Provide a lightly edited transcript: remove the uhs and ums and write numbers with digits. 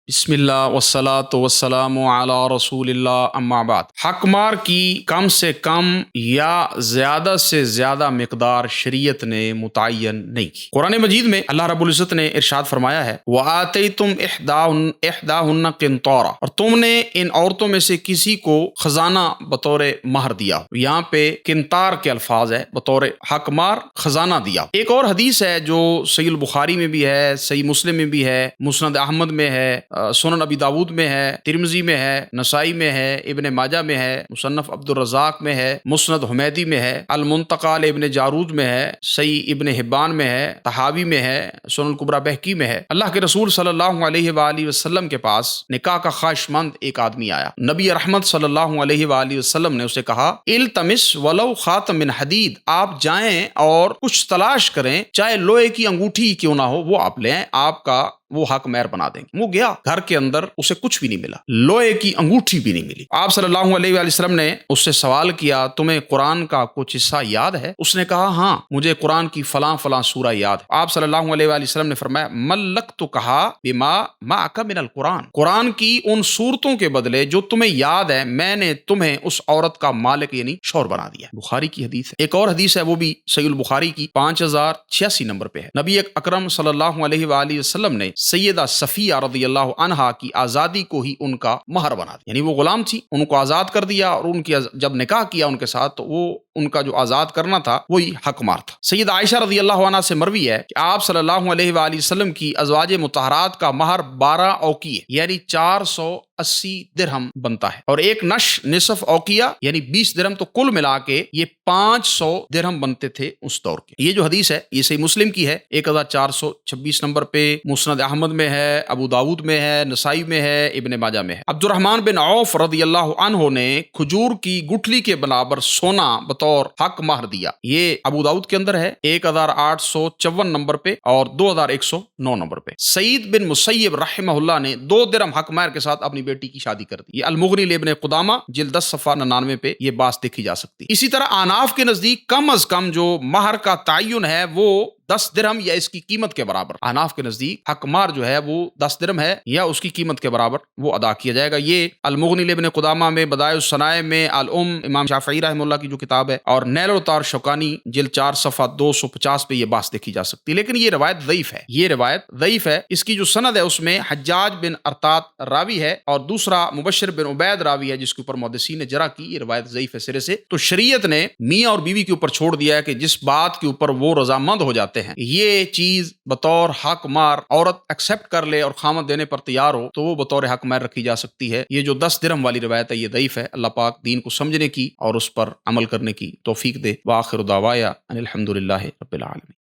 بسم اللہ والصلاة والسلام علی رسول اللہ اما بعد۔ حق مار کی کم سے کم یا زیادہ سے زیادہ مقدار شریعت نے متعین نہیں کی۔ قرآن مجید میں اللہ رب العزت نے ارشاد فرمایا ہے وَآتَيْتُمْ إِحْدَاهُنَّ قِنطَارًا، اور تم نے ان عورتوں میں سے کسی کو خزانہ بطور مہر دیا۔ یہاں پہ قنطار کے الفاظ ہے، بطور حق مار خزانہ دیا۔ ایک اور حدیث ہے جو صحیح البخاری میں بھی ہے، صحیح مسلم میں بھی ہے، مسند احمد میں ہے، سنن ابی داود میں ہے، ترمذی میں ہے، نسائی میں ہے، ابن ماجہ میں ہے، مصنف عبد الرزاق میں ہے، مسند حمیدی میں ہے، المنتقى ابن جارود میں ہے، صحیح ابن حبان میں ہے، طحاوی میں ہے، سنن الکبریٰ بہقی میں ہے۔ اللہ کے رسول صلی اللہ علیہ وآلہ وسلم کے پاس نکاح کا خواہش مند ایک آدمی آیا۔ نبی رحمت صلی اللہ علیہ وآلہ وسلم نے اسے کہا التمس ولو خاتم من حدید، آپ جائیں اور کچھ تلاش کریں، چاہے لوہے کی انگوٹھی کیوں نہ ہو، وہ آپ لیں، آپ کا وہ حق مہر بنا دیں گے۔ وہ گیا، گھر کے اندر اسے کچھ بھی نہیں ملا، لوہے کی انگوٹھی بھی نہیں ملی۔ آپ صلی اللہ علیہ وآلہ وسلم نے اس سے سوال کیا تمہیں قرآن کا کچھ حصہ یاد ہے؟ اس نے کہا ہاں، مجھے قرآن کی فلاں فلاں سورہ یاد ہے۔ آپ صلی اللہ علیہ وآلہ وسلم نے فرمایا ملکتکھا بما معک من القرآن، قرآن کی ان صورتوں کے بدلے جو تمہیں یاد ہے میں نے تمہیں اس عورت کا مالک یعنی شوہر بنا دیا۔ بخاری کی حدیث ہے۔ ایک اور حدیث ہے، وہ بھی صحیح البخاری کی 5086 نمبر پہ ہے۔ نبی اکرم صلی اللہ علیہ وآلہ وسلم نے سیدہ صفیہ رضی اللہ عنہا کی آزادی کو ہی ان کا مہر بنا دیا، یعنی وہ غلام تھی، ان کو آزاد کر دیا، اور ان کی جب نکاح کیا ان کے ساتھ تو وہ ان کا جو آزاد کرنا تھا وہی حق مار تھا۔ سیدہ عائشہ رضی اللہ عنہا سے مروی ہے کہ آپ صلی اللہ علیہ وآلہ وسلم کی ازواج مطہرات کا مہر 12 اوقیہ یعنی 480 درہم بنتا ہے، اور ایک نصف اوقیہ یعنی 20 درہم، تو کل ملا کے یہ 500 درہم بنتے تھے اس دور کے۔ یہ جو حدیث ہے یہ صحیح مسلم کی ہے، 1426 نمبر پہ، مسند احمد میں ہے، ابو داود میں ہے، نسائی میں ہے، ابن ماجہ میں ہے۔ عبد الرحمن بن عوف رضی اللہ عنہ نے کھجور کی گٹھلی کے برابر سونا بطور حق مہر دیا۔ یہ ابو داود کے اندر ہے 1854 نمبر پہ اور 2109 نمبر پہ۔ سعید بن مسیب رحمہ اللہ نے 2 درہم حق مہر کے ساتھ اپنی بیٹی کی شادی کر دی۔ یہ المغنی لابن قدامہ جلد 10 صفحہ 99 پہ یہ بات دیکھی جا سکتی۔ اسی طرح احناف کے نزدیک کم از کم جو مہر کا تعین ہے وہ 10 درہم یا اس کی قیمت کے برابر، احناف کے نزدیک حق مہر جو ہے وہ 10 درہم ہے یا اس کی قیمت کے برابر وہ ادا کیا جائے گا۔ یہ المغنی لابن قدامہ میں، بدائع الصنائع میں، امام شافعی رحمہ اللہ کی جو کتاب ہے، اور نیل الطار شوکانی جلد 4 صفحہ 250 پہ یہ بات دیکھی جا سکتی ہے، لیکن یہ روایت ضعیف ہے۔ یہ روایت ضعیف ہے، اس کی جو سند ہے اس میں حجاج بن ارطاط راوی ہے اور دوسرا مبشر بن عبید راوی ہے، جس کے اوپر محدثین نے جرح کی۔ یہ روایت ضعیف ہے سرے سے۔ تو شریعت نے میاں اور بیوی کے اوپر چھوڑ دیا ہے کہ جس بات کے اوپر وہ رضامند ہو جاتے ہیں، یہ چیز بطور حق مہر عورت ایکسپٹ کر لے اور خامد دینے پر تیار ہو تو وہ بطور حق مہر رکھی جا سکتی ہے۔ یہ جو 10 درہم والی روایت ہے یہ ضعیف ہے۔ اللہ پاک دین کو سمجھنے کی اور اس پر عمل کرنے کی توفیق دے۔ وآخر دعوایا ان الحمد للہ رب العالمین۔